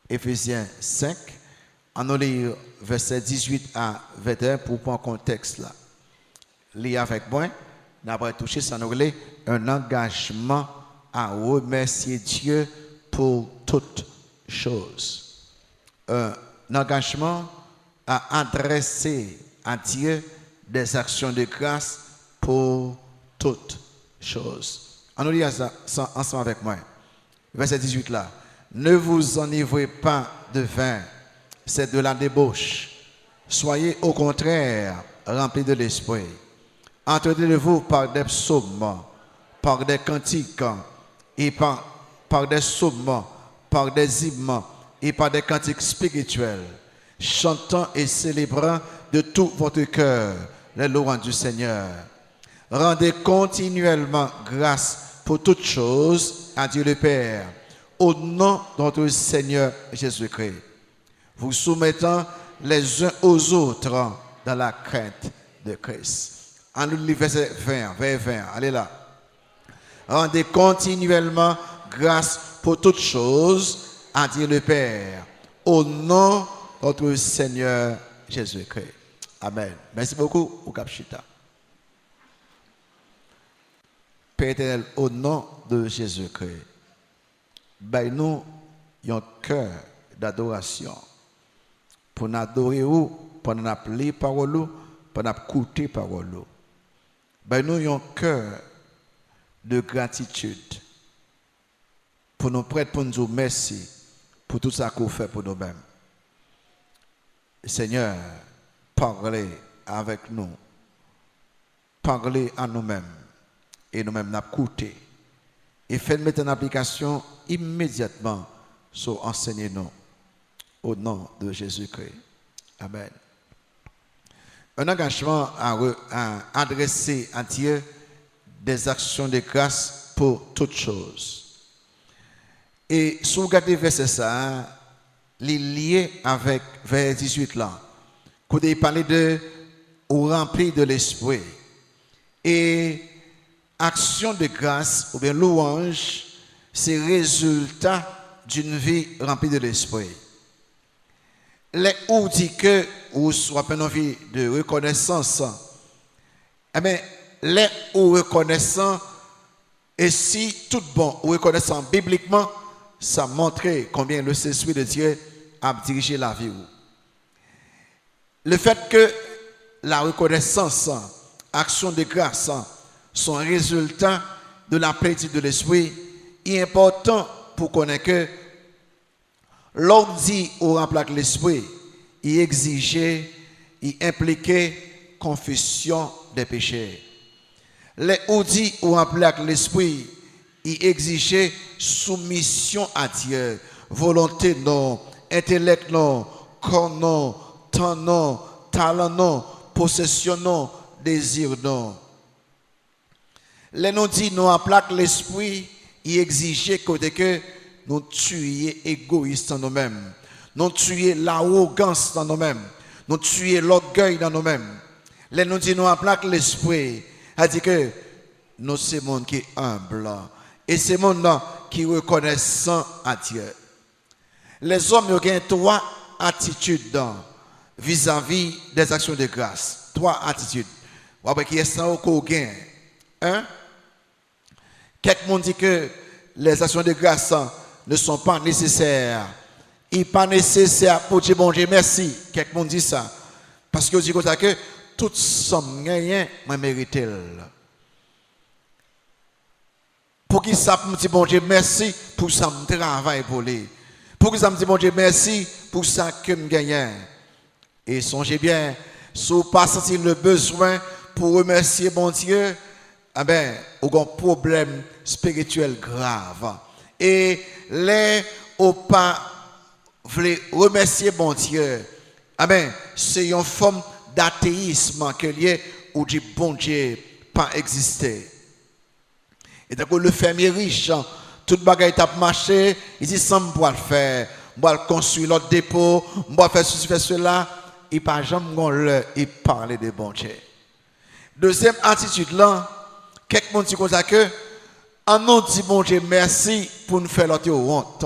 Éphésiens 5, on a lu verset 18 à 21 pour prendre contexte là. Lis avec moi, d'après toucher ça nous relève un engagement à remercier Dieu pour toutes choses. Un engagement à adresser à Dieu des actions de grâce pour toutes choses. On nous lit ça ensemble avec moi. Verset 18 là. Ne vous enivrez pas de vin, c'est de la débauche. Soyez au contraire remplis de l'esprit. Entretenez-vous par des psaumes, par des cantiques, et par des psaumes, par des hymnes, et par des cantiques spirituels, chantant et célébrant de tout votre cœur les louanges du Seigneur. Rendez continuellement grâce pour toutes choses à Dieu le Père, au nom de notre Seigneur Jésus-Christ, vous soumettant les uns aux autres dans la crainte de Christ. En nous verset 20, allez là. Rendez continuellement grâce pour toutes choses à Dieu le Père, au nom de notre Seigneur Jésus-Christ. Amen. Merci beaucoup, Oukapchita. Père éternel, au nom de Jésus-Christ, nous avons un cœur d'adoration pour nous adorer, pour nous appeler parole, pour nous écouter parole. Nous avons un cœur de gratitude pour nous prêter, pour nous dire merci pour tout ça qu'on fait pour nous-mêmes. Seigneur, parlez avec nous, parlez à nous-mêmes et nous-mêmes nous écouter et faites mettre en application immédiatement sur enseignez-nous au nom de Jésus-Christ. Amen. Un engagement à adresser à Dieu des actions de grâce pour toutes choses. Et si vous regardez verset ça, il est lié avec verset 18 là, quand il parlait de ou rempli de l'esprit. Et action de grâce ou bien louange, c'est résultat d'une vie remplie de l'esprit. Les ou dit que ou soit une vie de reconnaissance, eh bien, les ou reconnaissant et si tout bon ou reconnaissant bibliquement, ça montre combien le Saint-Esprit de Dieu a dirigé la vie. Le fait que la reconnaissance, action de grâce, sont résultat de la plénitude de l'esprit, est important pour connaître que l'homme dit au remplace l'esprit, il exigeait, il impliquait confession des péchés. Les audits au remplace l'esprit, il exigeait soumission à Dieu, volonté non, intellect non, corps non, temps non, talent non, possession non, désir non. Les non dit nous remplace l'esprit, il exigeait que nous tuions égoïstes en nous-mêmes. Nous tuions l'arrogance dans nous-mêmes. Nous tuions l'orgueil dans nous-mêmes. Les nous dit nous remplace l'esprit, a dit que nous c'est monde qui est humble et c'est monde qui reconnaissant à Dieu. Les hommes ont trois attitudes vis-à-vis des actions de grâce. Trois attitudes. Vous voyez qui est ça au gain. Quelqu'un dit que les actions de grâce ne sont pas nécessaires. Il n'est pas nécessaire pour dire bon Dieu merci. Quelqu'un dit ça. Parce que vous dites que toute somme gagnée m'a mérité. Pour qui ça me dit bon Dieu merci pour ça me travaille pour lui. Pour qui ça me dit bon Dieu merci pour ça que me gagne. Et songez bien, si vous pas senti le besoin pour remercier bon Dieu, ah ben, vous avez un problème spirituel grave. Et les ou pas voulez remercier bon Dieu, ah ben, c'est une forme d'athéisme que lié ou dit bon Dieu pas exister. Et donc le fermier riche, toute bagaille tape marché, il dit ça me doit le faire, moi construire l'autre dépôt, moi faire ceci faire cela, il pas jamais il parler de bon Dieu. Deuxième attitude là, quelqu'un dit comme ça que en nous dit bon Dieu merci pour nous faire l'autre honte.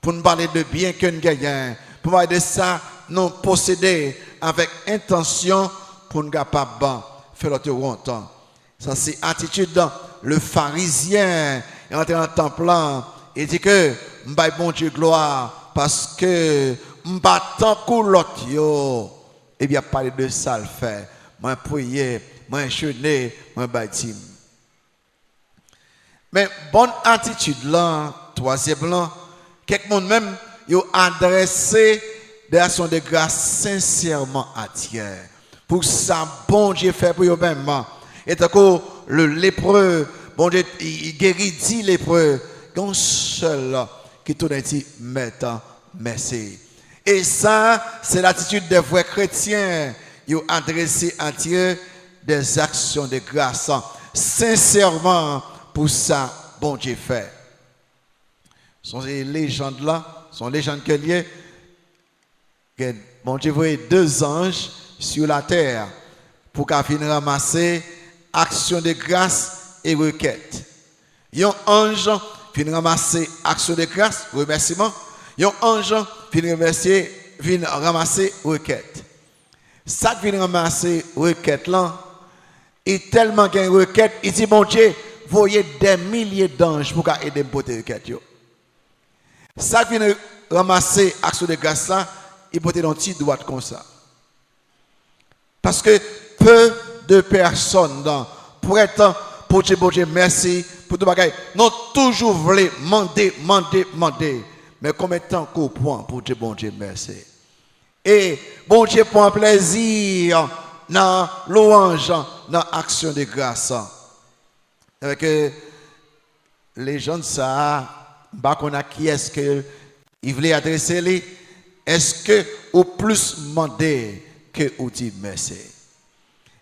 pour nous parler de bien que nous gagnons, pour parler de ça, nous posséder avec intention pour nous capables faire notre longtemps. Ça, c'est attitude. Le pharisien est entré dans le temple et dit que m'baille bon Dieu gloire parce que m'battant pour l'autre yo. Et bien parler de ça le fait. Moi prier, moi jeûner, moi bâtir. Mais bonne attitude là, troisième là, quelqu'un même yo adressé des actions de grâce sincèrement à Dieu. Pour ça bon Dieu fait pour eux-mêmes. Et tant que le lépreux, bon Dieu, il guérit 10 lépreux. Un seul qui tout dit, mettant merci. Et ça, c'est l'attitude des vrais chrétiens. Ils ont adressé à Dieu des actions de grâce. Sincèrement, pour ça, bon Dieu fait. Ce sont ces légendes-là, ce sont les légendes que liées. Bon Dieu voyait 2 anges sur la terre pour qu'à finir ramasser action de grâce et requête. Un ange vient ramasser action de grâce, remerciement. Un ange vient ramasser requête. Ça vient ramasser requête là, et tellement qu'il y a une requête, il dit bon Dieu, voyez des milliers d'anges pour aider à porter requête. Ça vient ramasser action de grâce là, il porte dans petit droite comme ça. Parce que peu de personnes pour être pour dire bon Dieu merci pour tout bagaille non toujours voulu demander mais combien de temps qu'on prend pour dire bon Dieu merci et bon Dieu prend plaisir dans louange dans action de grâce avec les gens ça bah qu'on a qui est-ce que il voulait adresser les est-ce que au plus demander que ou dit merci.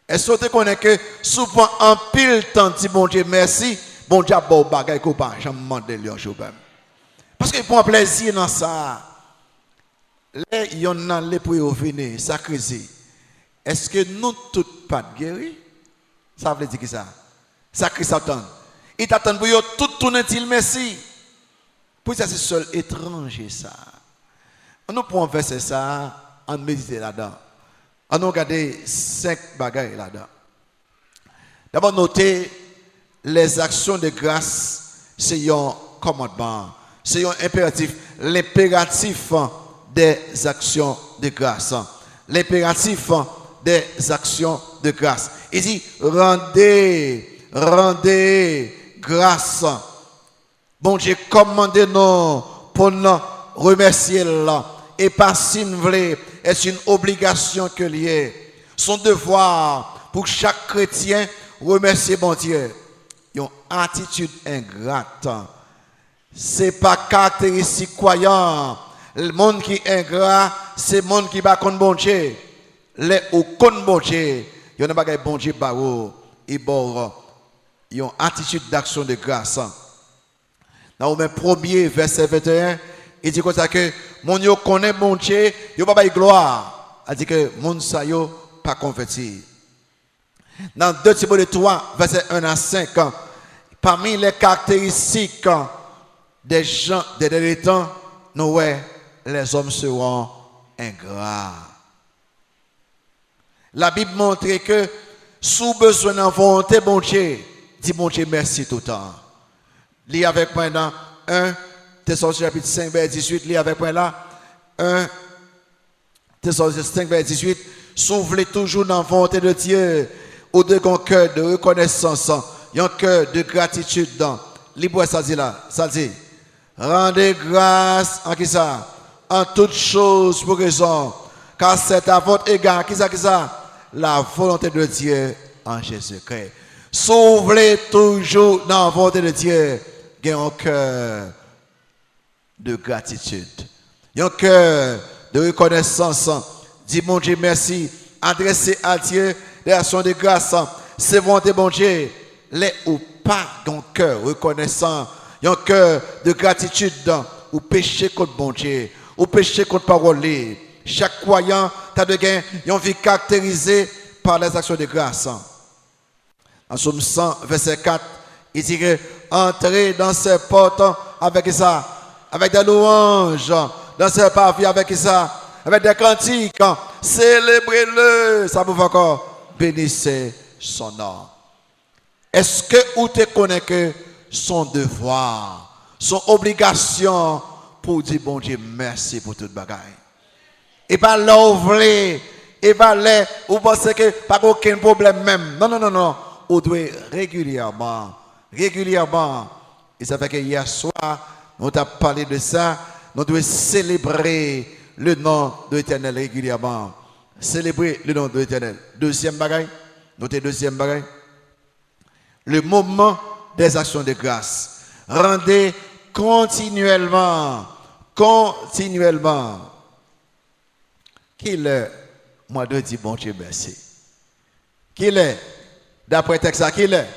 Est-ce que tu connais que souvent en pile temps dit bon Dieu merci, bon Dieu a beau bagay ko pas jamais demander lui un jour même. Parce qu'il prend plaisir dans ça. Les yon nan les pour venir sacrifier. Est-ce que nous toutes pas guéris? Ça veut dire que ça. Sacrifier Satan. Il t'attend pour yo tout tourner dit merci. Pour ça c'est seul étranger ça. On nous prend verser ça, on médite là-dedans. On nous regarde 5 bagailles là-dedans. D'abord, notez les actions de grâce, c'est un commandement, c'est un impératif. L'impératif des actions de grâce. L'impératif des actions de grâce. Il dit, rendez grâce. Bon Dieu, commandez-nous pour nous remercier là. Et pas si nous voulons, est une obligation que liée. Son devoir pour chaque chrétien, remercier bon Dieu. Une attitude ingrate. Ce n'est pas caractéristique croyant. Le monde qui est ingrat, c'est le monde qui va contre bon Dieu. Les ou contre bon Dieu, il y a pas bon Dieu baro et bon. Il y a une attitude d'action de grâce. Dans le premier verset 21, il dit comme ça que mon yo connaît bon Dieu, yo pas bail gloire. Il dit que mon sa yo pas converti. Dans 2 Timothée 3 verset 1 à 5, parmi les caractéristiques des gens des derniers temps, nous ouais, les hommes seront ingrats. La Bible montre que sous besoin de volonté bon Dieu, dit bon Dieu merci tout le temps. Lis avec moi dans 1 Thessaloniciens chapitre 5 verset 18, lis avec moi là 1 Thessaloniciens 5 verset 18, soufflez toujours dans la volonté de Dieu, au de un cœur de reconnaissance, un cœur de gratitude dans. Lis-moi ça dit là, ça dit rendez grâce en qui ça? En toutes choses pour raison, car c'est à votre égard, qui ça? La volonté de Dieu en Jésus-Christ. Soufflez toujours dans la volonté de Dieu, un cœur de gratitude, un cœur de reconnaissance. Dis mon Dieu merci, adressez à Dieu des actions de grâce. C'est volonté bon Dieu, les ou pas un cœur reconnaissant, un cœur de gratitude ou péché contre bon Dieu, ou péché contre parole. Chaque croyant a de gain, une vie caractérisée par les actions de grâce. En Somme 100, verset 4, il dit que entrez dans ces portes avec ça, avec des louanges, dans ce parvis avec ça, avec des cantiques, célébrez-le, ça vous fait encore, bénissez son nom. Est-ce que vous te connaissez que son devoir, son obligation pour dire bon Dieu merci pour toute bagaille? Et pas l'ouvrir, et pas là, vous pensez que pas aucun problème même. Non, non, non, non. Vous devez régulièrement. Et ça fait que hier soir, on t'a parlé de ça. Nous devons célébrer le nom de l'Éternel régulièrement. Célébrer le nom de l'Éternel. Deuxième bagaille. Notez deuxième bagaille. Le moment des actions de grâce. Rendez continuellement. Qu'il est, moi de dire bon Dieu merci. Qu'il est, d'après texte ça, qu'il est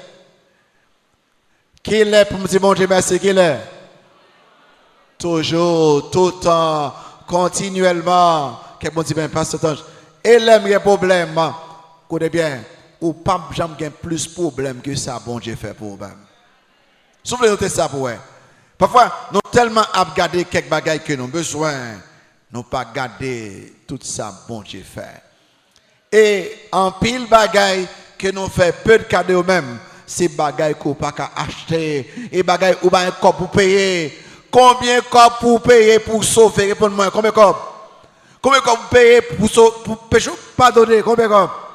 pour me dire bon Dieu merci, qu'il est toujours, tout le temps, continuellement, que bon Dieu ben passe ce temps. Et les problèmes, écoutez bien, ou pas jamais plus de problèmes que ça, bon Dieu fait pour vous-même. Souvenez-vous ça pour vous. Parfois, nous tellement regarder quelques bagailles que nous avons besoin, nous pas garder tout ça, bon Dieu fait. Et en pile bagaille que nous faisons peu de cadeaux même, c'est bagaille qu'on pas acheter, et bagaille ou pas un corps pour payer. Combien de corps pour payer pour sauver? Répondez-moi, combien de corps? Combien de corps pour payer pour pécher? Pardonner, combien de corps?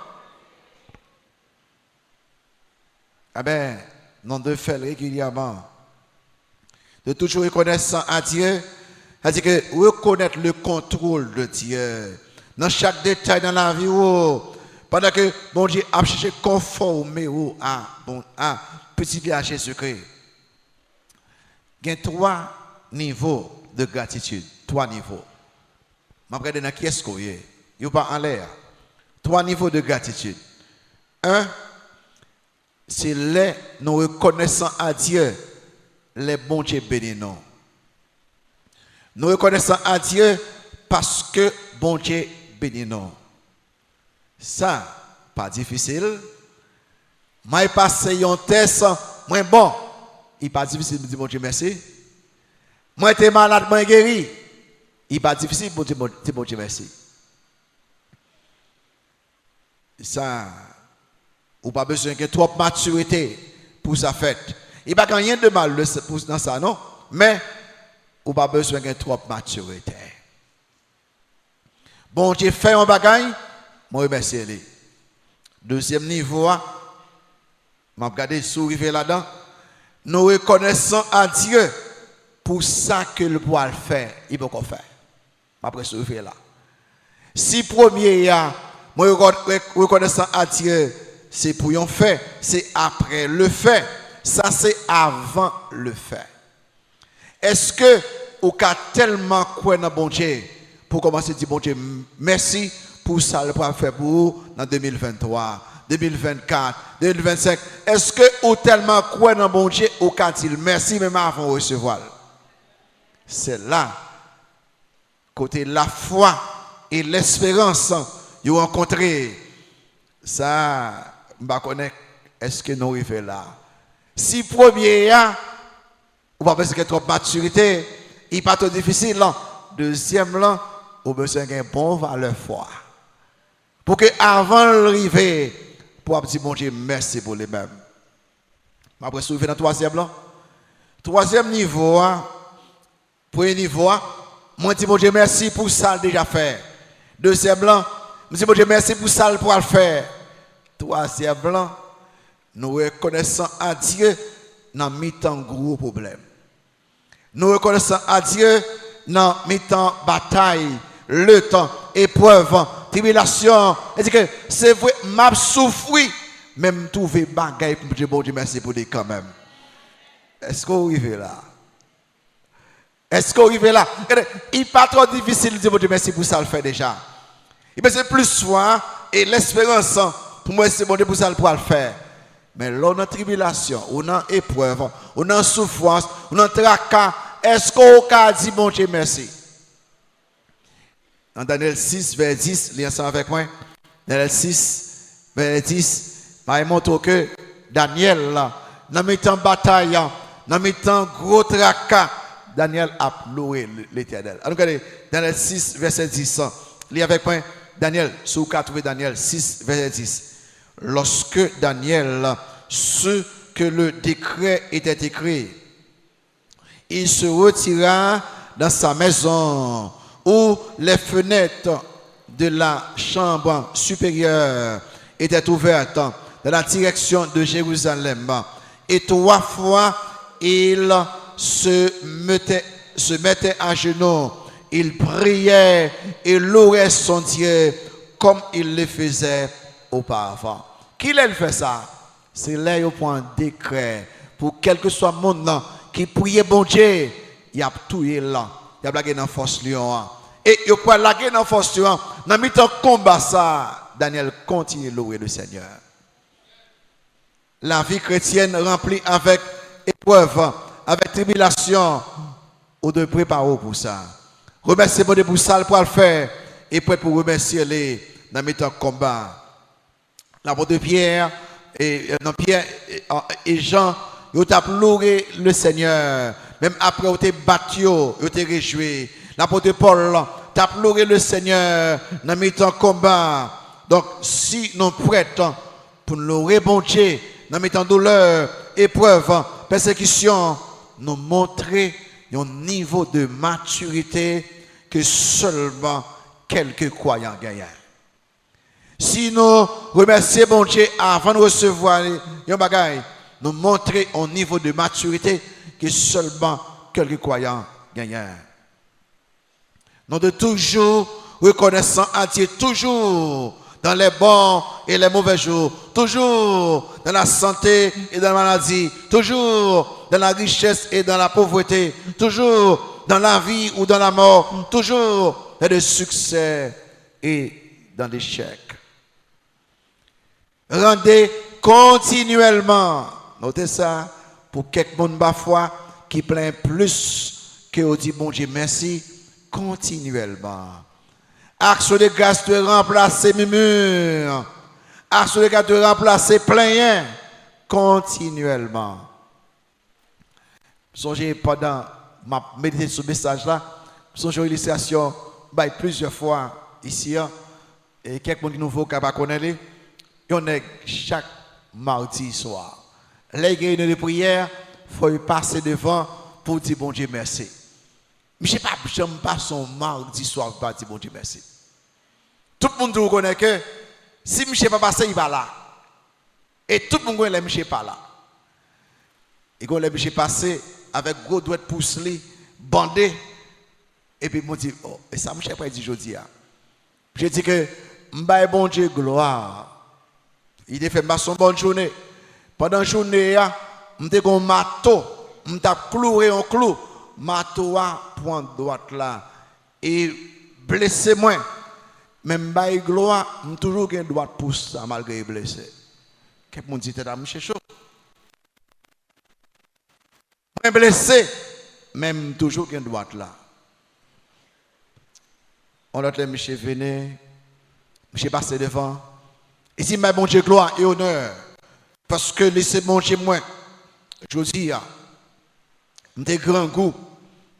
Ah ben, nous devons faire régulièrement. De toujours reconnaître à Dieu, c'est-à-dire que reconnaître le contrôle de Dieu dans chaque détail dans la vie, pendant que bon Dieu a cherché conformer à petit vie à Jésus-Christ. Il y a 3 niveaux de gratitude, 3 niveaux. Je vais regarder qui est-ce qu'il y a. Il n'y a pas en l'air. 3 niveaux de gratitude. 1, c'est les nous reconnaissons à Dieu les bons Dieu bénis nous. Nous reconnaissons à Dieu parce que bon Dieu bénis nous. Ça, pas difficile. Moi, passé un test, moi bon. Il n'est pas difficile de dire bon Dieu merci. Moi, j'étais malade, moi guéri. Il n'est pas difficile de dire bon Dieu merci. Ça, ou pas besoin de trop de maturité pour sa fête. Il n'y a pas rien de mal dans ça, non? Mais, ou pas besoin de trop de maturité. Bon Dieu fait un bagage, moi remercie lui. Deuxième niveau, je regarde sourire là-dedans. Nous reconnaissons à Dieu pour ça que le pouvoir faire, il peut faire. Après sourire là. Si premier, moi reconnaissons à Dieu, c'est pour un fait, c'est après le fait. Ça, c'est avant le fait. Est-ce que vous avez tellement cru dans bon Dieu pour commencer à dire bon Dieu merci pour ça le pouvoir faire pour vous dans 2023, 2024, 2025? Est-ce que vous avez tellement cru dans bon Dieu ou quand-il merci même avant de recevoir? C'est là, côté la foi et l'espérance, vous rencontrez ça. Je ne connais pas, est-ce que nous arrivons là? Si premier, ou pas parce qu'il y a trop de maturité, il n'est pas trop difficile. Deuxième, là, vous avez besoin d'un bon valeur foi. Pour que avant d'arriver, pour dire bon Dieu, merci pour les mêmes. Après, si vous dans le troisième, là. Troisième niveau, premier niveau, moi je dis bon Dieu, merci pour ça déjà fait. Deuxième, là, je dis bon Dieu, merci pour ça pour le faire. Troisième, là, nous reconnaissons à Dieu dans mi-temps gros problème. Nous reconnaissons à Dieu dans mi-temps bataille, le temps, épreuve, tribulation. C'est que c'est vrai, m'a souffri, même trouver bagaille pour dire bon Dieu merci pour dire quand même. Est-ce qu'on arrive là? Est-ce qu'on arrive là? Il n'est pas trop difficile de dire bon Dieu merci pour ça le faire déjà. Il c'est plus soin et l'espérance pour moi c'est bon Dieu pour ça le pouvoir le faire. Mais là, on a tribulation, on a épreuve, on a souffrance, on a tracas. Est-ce qu'on a dit bon Dieu merci? Dans Daniel 6, verset 10, lisez ça avec moi. Daniel 6, verset 10, il montre que Daniel, dans le temps bataille, dans le temps gros tracas, Daniel a loué l'Éternel. Alors, regardez, Daniel 6, verset 10. Lis avec moi, Daniel, si vous trouvez Daniel 6, verset 10. Lorsque Daniel sut que le décret était écrit, il se retira dans sa maison où les fenêtres de la chambre supérieure étaient ouvertes dans la direction de Jérusalem. Et 3 fois, il se mettait à genoux, il priait et louait son Dieu comme il le faisait auparavant. Qui l'a fait ça? C'est là qu'il prend un décret pour quel que soit le monde qui prie bon Dieu, il y a tout là, il y a blagué dans force lion. Et il peut laguer dans force lion. Dans le temps combat ça, Daniel continue de louer le Seigneur. La vie chrétienne remplie avec épreuve, avec tribulation, on doit préparer pour ça. Remercier bon Dieu pour ça, pour le faire, et prêt pour remercier les dans le temps combat. L'apôtre Pierre et Jean, ils ont loué le Seigneur. Même après, ils ont battu, ils ont réjoui. L'apôtre Paul a loué le Seigneur dans le temps combat. Donc, si nous sommes prêts pour nous louer bon Dieu, dans le temps douleur, épreuve, persécution, nous montrer un niveau de maturité que seulement quelques croyants gagnent. Si nous remercions bon Dieu avant de recevoir les bagailles, nous montrer un niveau de maturité que seulement quelques croyants gagnent. Nous devons toujours reconnaissant à Dieu, toujours dans les bons et les mauvais jours, toujours dans la santé et dans la maladie, toujours dans la richesse et dans la pauvreté, toujours dans la vie ou dans la mort, toujours dans le succès et dans l'échec. Rendez continuellement, notez ça, pour quelques monde parfois qui plaint plus que on dit bon Dieu merci, continuellement. Action de grâce de remplacer murmure, action de grâce de remplacer plaint continuellement. Songez pendant ma méditation sur ce message là, songez une illustration plusieurs fois ici, et quelqu'un qui nous faut capable connaître. On est chaque mardi soir. Les réunions de prière, il faut passer devant pour dire bon Dieu merci. Je ne sais pas, je ne pas son mardi soir pour dire bon Dieu merci. Tout le monde reconnaît que si je ne sais pas passer, il va là. Et tout le monde connaît que je ne sais pas là. Et quand je suis passé avec gros doigts de pouce, bandé, et puis je me dis, oh, et ça, je ne sais pas dire aujourd'hui. Je dis que, je bon Dieu gloire. Il a fait son bonne journée. Pendant la journée, je suis un marteau. Je suis cloué un clou. Marteau a point droite là. Et blessé moi. Même si gloire, je suis toujours un droit de pouce malgré blessé. Quelqu'un dit que je suis chaud. Je suis blessé. Même toujours un droit là. On a dit, monsieur venez. Monsieur passé devant. Et si ma bon Dieu gloire et honneur, parce que laissez mon Dieu moi, je dis, j'ai grand goût,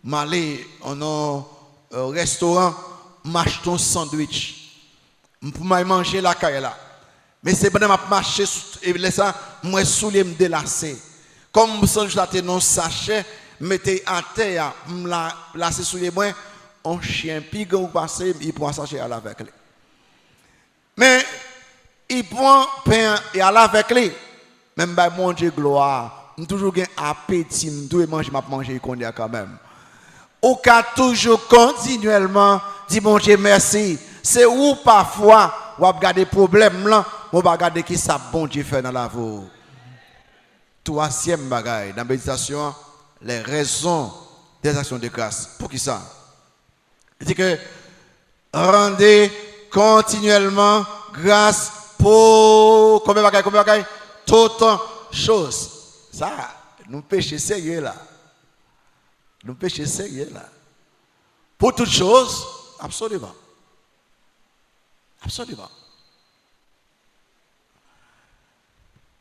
m'aller en un restaurant, m'acheter un sandwich, pour manger la caille là. Mais c'est pendant que je marche et laisse ça, moi soulier me délasser. Comme je sandwich là, non sachet, mettez à terre, me la soulier moi, un chien pigue ou passer, il prend sachet à la avec lui. Mais il prend pain et à la avec lui. Même by mon Dieu gloire, je toujours un appétit, je dois manger quand même. Au cas toujours continuellement, dit mon Dieu merci. C'est où parfois, on va regarder problème là, on va regarder qui ça bon Dieu fait dans la vie. Troisième bagaille, dans la méditation, les raisons des actions de grâce. Pour qui ça? Il dit que rendez continuellement grâce pour combien de bagailles? Toutes choses. Ça, nous péchons sérieux là. Nous péchons sérieux là. Pour toutes choses, absolument. Absolument.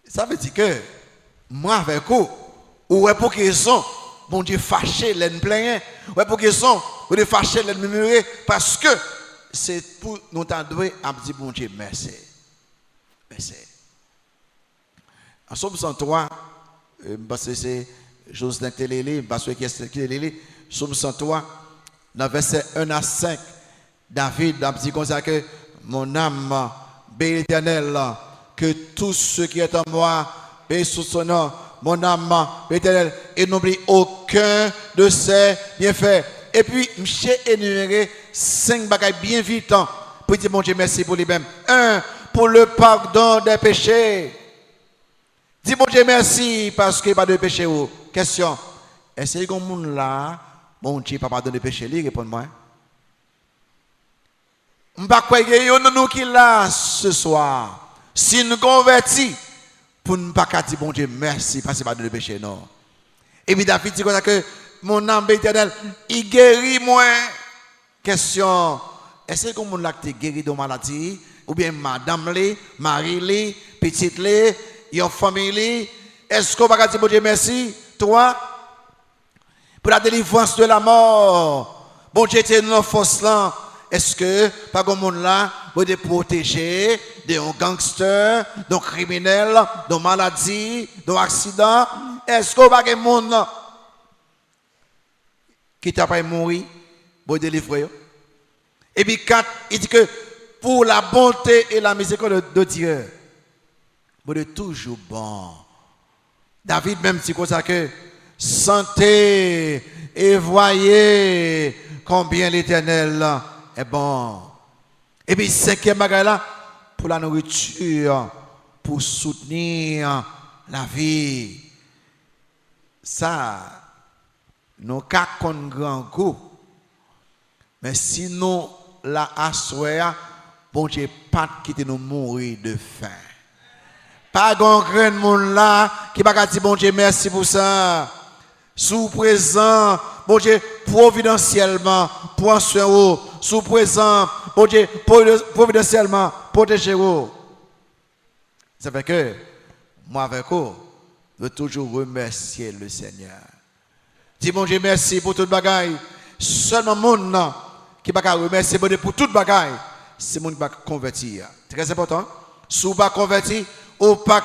Ça veut dire que moi avec vous, ou pour qu'ils sont, bon Dieu fâché, l'en plein. Ouais, pour raison, bon Dieu fâché, l'en murmuré, parce que c'est pour nous t'adouer à dire bon Dieu merci. Merci. En Somme 103, parce que c'est Jocelyn Télélé, parce que c'est Télélé, Somme 103, dans verset 1 à 5, David a dit comme ça que mon âme, bénis l'Éternel, que tout ce qui est en moi, bénis son nom, mon âme, bénis l'Éternel, et n'oublie aucun de ses bienfaits. Et puis, j'ai énuméré 5 bagages bien vite pour dire, mon Dieu, merci pour lui-même. 1, pour le pardon des péchés. Dis, mon Dieu, merci parce qu'il n'y a pas de péché. Question, est-ce que mon monde là, mon Dieu, pas pardonner de péché? Réponds-moi. Je ne sais pas quoi nous qui là ce soir. Si nous convertis, pour ne pas dire, bon Dieu, merci parce qu'il n'y a pas de péché, non. Et puis David dit comme ça que mon âme éternel, il guérit moi. Question, est-ce que mon là qui guéri de maladie? Ou bien madame li, Marie li, petite li, your famille, est-ce qu'on va dire bon Dieu merci, toi, pour la délivrance de la mort, bon Dieu était dans force là, est-ce que, par comme monde là, vous êtes protégé de gangsters, de criminels, de maladies, d'accidents, est-ce qu'on va dire monde qui t'a pas mourir, pour délivrer? Et puis 4, il dit que pour la bonté et la miséricorde de Dieu, vous êtes toujours bon. David même dit comme ça que sentez et voyez combien l'Éternel est bon. Et puis 5e bagage là, pour la nourriture, pour soutenir la vie. Ça, nous avons grand goût. Mais sinon, la assoya, bon Dieu, pas quitter nous mourir de faim. Pas grand grain de monde là qui va dire bon Dieu merci pour ça. Sous présent, bon Dieu providentiellement prends soin vous. Sous présent, bon Dieu providentiellement protégez-vous. Ça fait que moi avec vous, je veux toujours remercier le Seigneur. Dis bon Dieu merci pour toute bagaille. Seulement monde qui va remercier bon Dieu pour toute bagaille. C'est mon qui va convertir. Très important. Si vous ne pas convertir, ou pas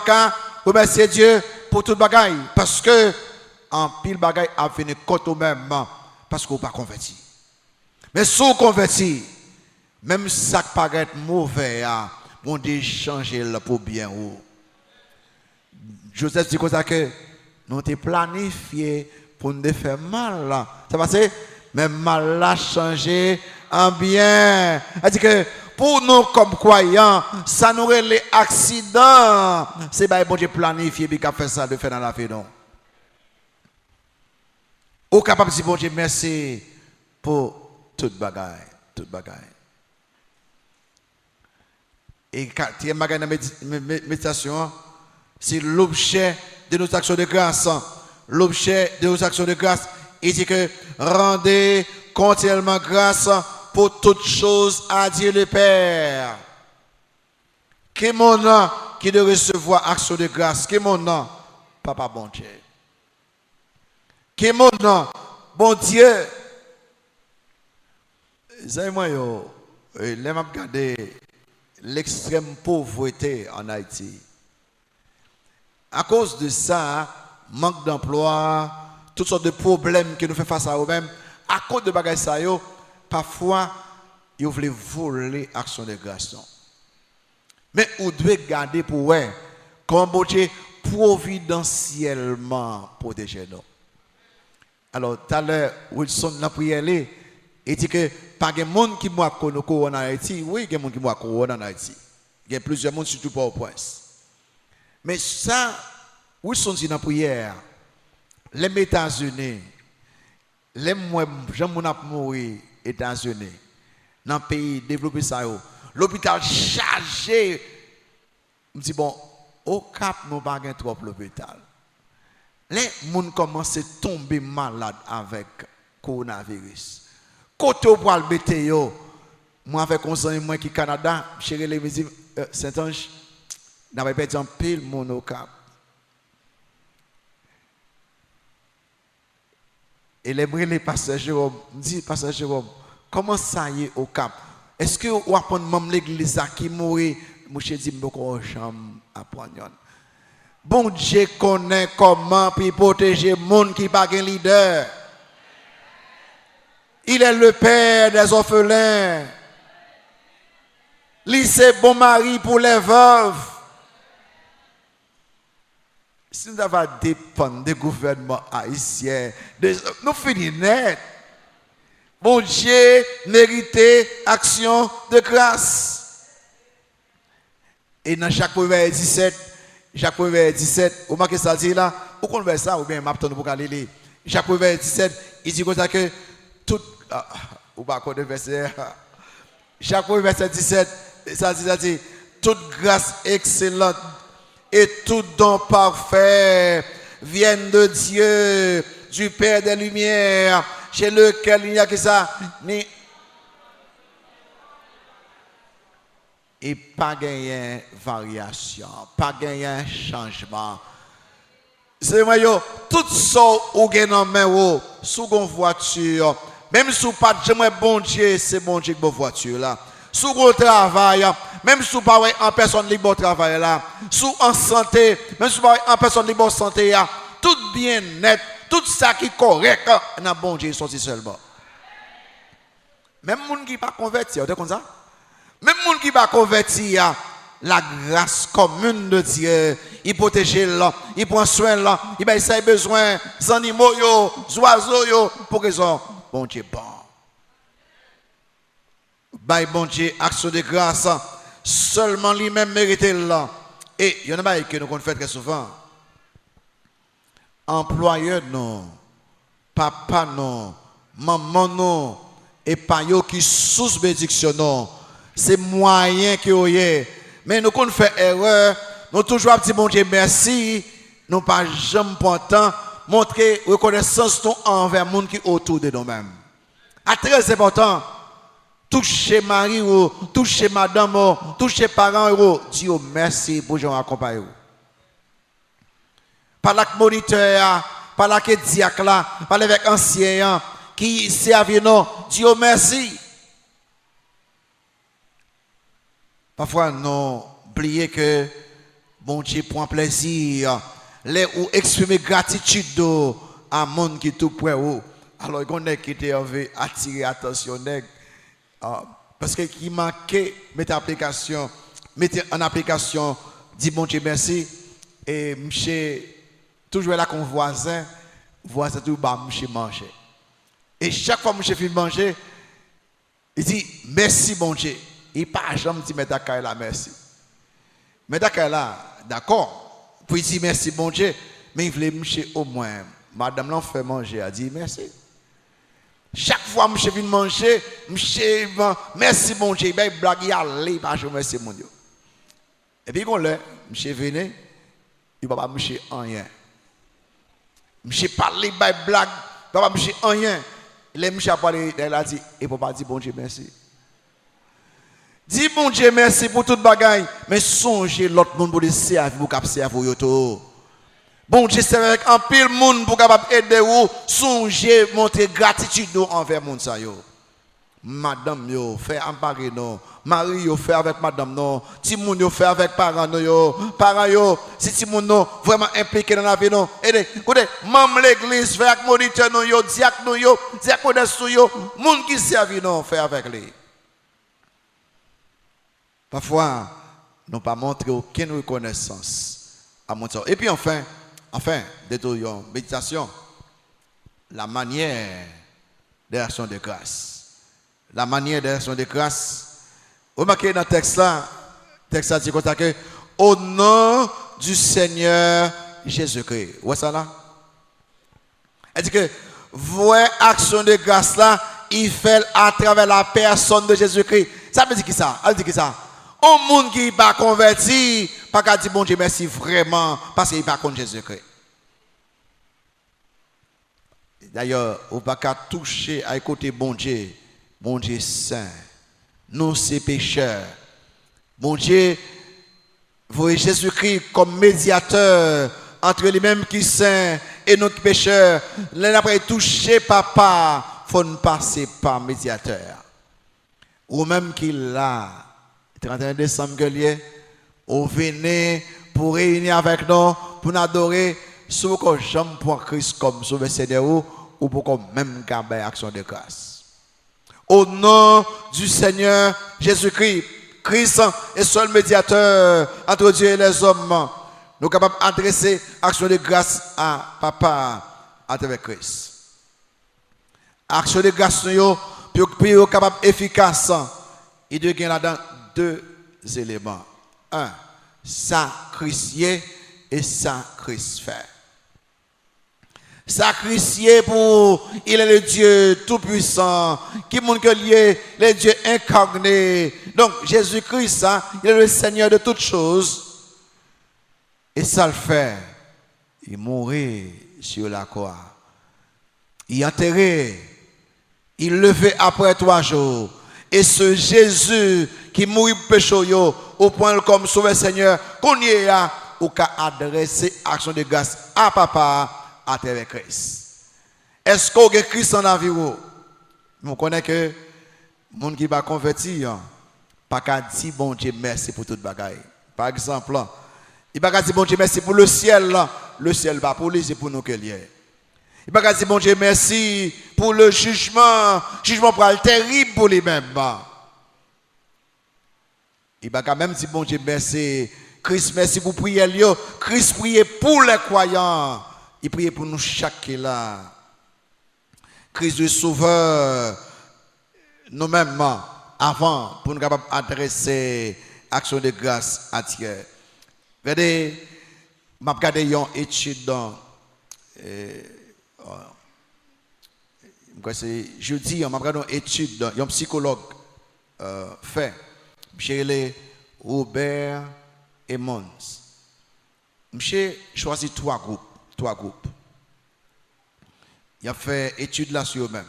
remercier Dieu pour toute bagaille. Parce que en pile bagaille a fini contre même parce que vous pas converti. Mais si vous converti, même si ça paraît mauvais, on dit changer pour bien. Joseph dit comme ça que nous avons planifié pour nous faire mal. Ça va c'est même mal l'a changé en bien. C'est-à-dire que pour nous comme croyants, ça nous les accidents. C'est bien bon Dieu planifié et qu'a fait ça de faire dans la vie non. Ou capable de dire bon Dieu merci pour toute bagaille, toute bagaille. Et quatrième bagaille dans la méditation, c'est l'objet de nos actions de grâce. L'objet de nos actions de grâce, il dit que rendez continuellement grâce pour toutes choses à Dieu le Père. Qui est mon nom qui de recevoir action de grâce? Qui est mon nom? Papa bon Dieu. Qui est mon nom? Bon Dieu. C'est moi, je regarder l'extrême pauvreté en Haïti. À cause de ça, manque d'emploi, toutes sortes de problèmes qui nous fait face à eux-mêmes, à cause de bagages ça, parfois, ils veulent voler l'action de grâce. Mais vous devez garder pour vous, comme bon Dieu providentiellement protéger nous. Alors, tout à l'heure, Wilson n'a pas y aller. Il dit que pas de monde qui m'a connu en Haïti. Oui, il y a des gens qui m'a connu en Haïti. Il y a plusieurs monde, surtout pas au point. Mais ça, Wilson dit dans la prière, les États-Unis, les gens qui ont mouru aux États-Unis, dans le pays développé, l'hôpital chargé. Je me dis, bon, au Cap, nous n'avons pas trop l'hôpital. Les gens commencent à tomber malades avec le coronavirus. Côté au poil météo, moi avec un ami moi qui au Canada, chérie les musiques Saint-Ange, n'avait pas dit un pile mon au Cap. Et les pasteur Jérôme, me dit, pasteur Jérôme, comment ça y est au Cap? Est-ce que vous apprenez même l'église qui mourit? Monsieur dit, je ne chambre à prendre. Bon Dieu connaît comment puis protéger les gens qui n'ont pas de leader. Il est le père des orphelins. Il est bon mari pour les veuves. Si nous avons dépendre du gouvernement haïtien, nous finissons net. Bon Dieu mérite action de grâce. Et dans Jacques 1, 17, vous marquez ça dit là, vous connaissez ça ou bien m'attendre pour aller lire. Jacques 1, 17, il dit comme ça que tout ou pas connaître verset. Jacques 1, verset 17, ça dit toute grâce excellente et tout don parfait viennent de Dieu, du Père des Lumières, chez lequel il n'y a que ça, ni et pas gagner variation, pas gagner changement. C'est moi yo, tout ça ou gagne en main ou sous une voiture, même sous pas jamais bon Dieu, c'est bon Dieu que bonne voiture là. Sous le travail, même sous pas en personne libre travail là, sous en santé, même sous pas en personne libre santé là, tout bien net, tout ça qui est correct, dans bon Dieu sorti seulement. Même moun qui pas converti, vous comme ça? Même moun qui pas converti, la grâce commune de Dieu, il protège là, il prend soin là, il a ses besoins, les animaux yo, les oiseaux yo, pour qu'ils ont bon Dieu bon. By bon Dieu, action de grâce, seulement lui-même mérite là. Et il y en a que nous faisons très souvent. Employeur non, papa non, maman non, et pas yo qui sous bénédiction non. C'est moyen que vous avez. Mais nous qu'on fait erreur, nous toujours dit bon Dieu merci, nous pas jamais pourtant montrer reconnaissance envers les gens qui sont autour de nous-mêmes. C'est très important. Toucher mari ou toucher madame ou toucher parents ou Dieu merci pour nous accompagner. Par la moniteur, par la diacre là, par avec ancien qui servent nous, Dieu merci. Parfois nous oublions que bon Dieu prend plaisir les ou exprimer gratitude à monde qui tout près ou alors qu'on est qui était attirer attention parce que qui manquait mettre en application dit bon Dieu merci et monsieur toujours là qu'on voisin tout bas monsieur manger et chaque fois monsieur fait manger il dit merci bon Dieu il pas jamais dit mettre à là merci mettre à là d'accord pour dire merci bon Dieu mais il voulait monsieur au moins madame l'en fait manger a dit merci. Chaque fois que je viens manger, merci mon Dieu, il blague, il allait, merci mon Dieu. Et puis quand je venu, il ne va pas me rien. Je parle, il blague, il ne va pas me rien. Il a parlé, il a dit, il ne peut pas dire bon Dieu merci. Dis bon Dieu merci pour toute bagaille, mais songez l'autre monde pour le servir, pour le servir tout. Bon Dieu, c'est avec un pile monde pour capable aider ou songer montrer gratitude envers monde ça yo. Madame yo fait emparer non, mari yo fait avec madame non, ti moun yo fait avec parents yo, parents yo, si ti moun non vraiment impliqué dans la vie non. Aidez, écoutez, même l'église fait avec moniteur non yo, diacre non yo, diaconesse yo, monde qui servi non fait avec lui. Parfois, nous pas montrer aucune reconnaissance à mon temps. Et puis enfin, détournons méditation, la manière de l'action de grâce. La manière de l'action de grâce. Vous remarquez dans le texte là dit comme ça que au nom du Seigneur Jésus-Christ. Vous voyez ça là? Elle dit que vraie action de grâce là, il fait à travers la personne de Jésus-Christ. Ça veut dire qui ça? Elle dit qui ça? Un monde qui n'est pas converti, pas qu'à dire bon Dieu merci vraiment, parce qu'il n'est pas contre Jésus-Christ. D'ailleurs, on ne va pas toucher à côté bon Dieu saint. Nous, c'est pécheurs. Bon Dieu, voyez Jésus-Christ comme médiateur entre les mêmes qui saint et nous pécheurs, l'un après toucher papa, faut nous passer par médiateur. Ou même qu'il a, 31 décembre que lié, ou venez pour réunir avec nous, pour nous adorer, sous que j'aime pour Christ comme sauveur Seigneur ou pour qu'on même garder action de grâce. Au nom du Seigneur Jésus-Christ, Christ est seul médiateur entre Dieu et les hommes. Nous sommes capables d'adresser action de grâce à Papa à travers Christ. Action de grâce, pour capable efficace, il doit y avoir là-dedans deux éléments. Un, sacrifier et sacrifier. Sacrifier pour, il est le Dieu tout-puissant, qui montre que lié, le Dieu incarné. Donc, Jésus-Christ, il est le Seigneur de toutes choses. Et ça le fait. Il mourit sur la croix. Il est enterré. Il levé après 3 jours. Et ce Jésus qui mourit pour péché au point comme sauveur Seigneur, qu'on y est là, ou qu'a adressé action de grâce à papa à travers Christ. Est-ce qu'on a Christ en la vie? On connaît que les gens qui va convertir, pas qu'à dire bon Dieu merci pour toute bagaille. Par exemple, il va dire bon Dieu merci pour le ciel va pour lui, c'est pour nous que lié. Il va dire bon Dieu merci pour le jugement pour le terrible pour lui-même. Il va quand même dire bon Dieu merci, Christ merci pour prier lui, Christ priait pour les croyants. Il priait pour nous chaque là. Christ est sauveur nous-mêmes avant pour nous capables d'adresser action de grâce à Dieu. Regardez, je regarde une étude dans jeudi, je regarde une étude un psychologue fait chez Robert Emmons. J'ai choisi 3 groupes. Il a fait étude là sur eux-mêmes.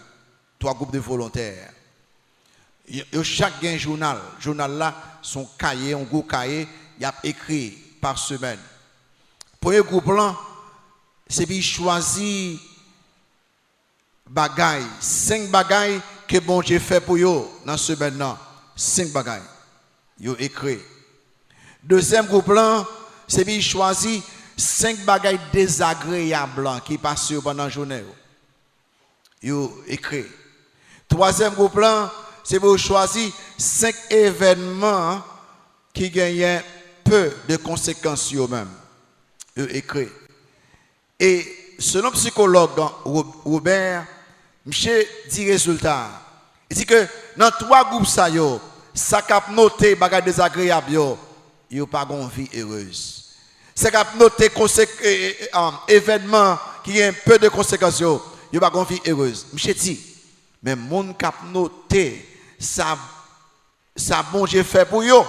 3 groupes de volontaires. Chaque journal là, son cahier, un gros cahier, il a écrit par semaine. Premier groupe là, c'est qu'il choisit 5 bagailles que bon Dieu fait pour eux dans ce semaine là. 5 bagailles. Il a écrit. Deuxième groupe là, c'est qu'il choisit 5 bagailles désagréables qui passent pendant la journée. Il a écrit. Troisième groupe là, c'est pour choisir 5 événements qui gagnent peu de conséquences eux-mêmes. Il a écrit. Et selon le psychologue Robert, monsieur dit résultat. Il dit que dans 3 groupes ça cap noté bagaille désagréable yo pas une vie heureuse. Ça cap noté événements qui ont un peu de conséquences yo pas une vie heureuse. Monsieur dit mais monde cap noté ça bon Dieu fait pour yo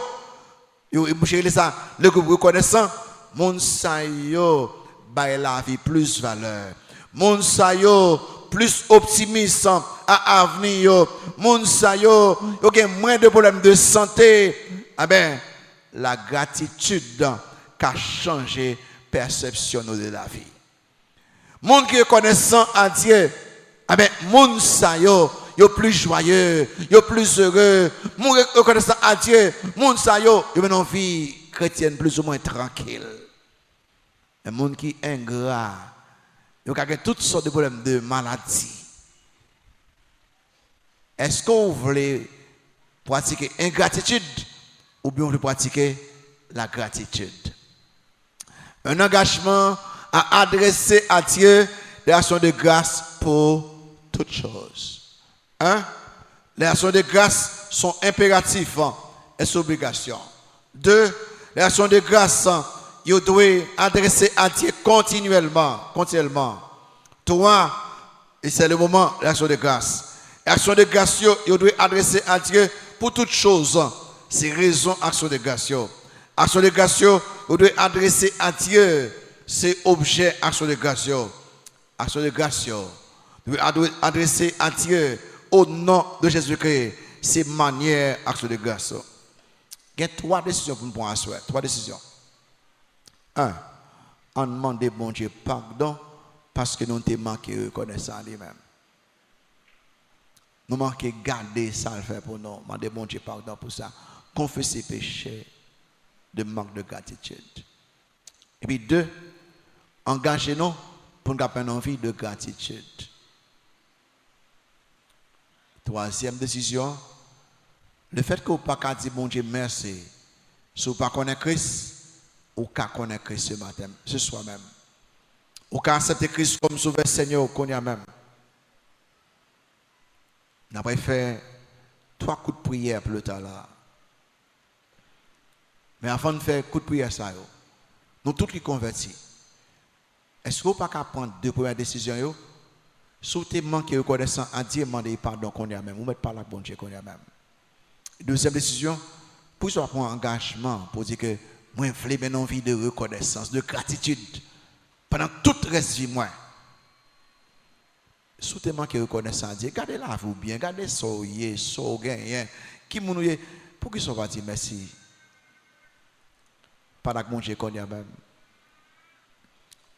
monsieur ça le groupe reconnaissant monde ça yo bail la vie plus valeur. Monde sa yo plus optimiste à avenir yo. Monde sa yo gen moins de problèmes de santé. Ah ben la gratitude qu'a changé perception de la vie. Monde qui est connaissant à Dieu, ah ben monde sa yo plus joyeux, yo plus heureux. Monde reconnaissant à Dieu, monde sa yo une vie chrétienne plus ou moins tranquille. Un monde qui est ingrat, il y a toutes sortes de problèmes de maladie. Est-ce que vous voulez pratiquer ingratitude ou bien vous voulez pratiquer la gratitude? Un engagement à adresser à Dieu des actions de grâce pour toutes choses. Les actions de grâce sont impératifs et sont obligations. 2. Les actions de grâce vous devez adresser à Dieu continuellement. 3, et c'est le moment de l'action de grâce. L'action de grâce, vous devez adresser à Dieu pour toutes choses. C'est raison action de grâce. Action de grâce, vous devez adresser à Dieu. C'est objet action de grâce. Action de grâce, vous devez adresser à Dieu au nom de Jésus-Christ. C'est manière action de grâce. Il y a 3 décisions pour nous prendre à soi. 3 décisions. 1. On demande bon Dieu pardon parce que nous avons manqué de reconnaissance lui-même. Nous manquons de garder ça le fait pour nous. Demandez bon Dieu pardon pour ça. Confesser péché de manque de gratitude. Et puis deux, engagez-nous pour nous avoir une vie de gratitude. Troisième décision, le fait que vous ne pas dire bon Dieu merci, si vous ne connaissez pas Christ, ou qu'à connaître Christ ce matin, ce soir même. Ou qu'à accepter Christ comme sauveur Seigneur, qu'on y a même. On a fait 3 coups de prière pour le temps là. Mais avant de faire coup de prière, ça, nous tous qui convertis, est-ce que vous ne pouvez pas prendre 2 premières décisions? Si vous avez manqué de reconnaissance, à dire demander pardon qu'on y a même. Vous ne mettez pas la bonne Dieu qu'on y a même. Deuxième décision, pour que vous prendre un engagement pour dire que moi, je veux une vie de reconnaissance, de gratitude pendant tout le reste de moi. Si vous avez manqué de reconnaissance, gardez la vous bien, gardez ça, ça, gagnez. Qui vous pour qu'ils soient dire merci. Pendant que mon Dieu qu'on y a même.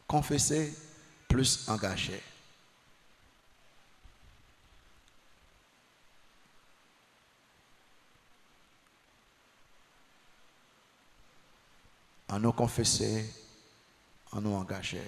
Confesser plus engagé. En nous confesser, en nous engager.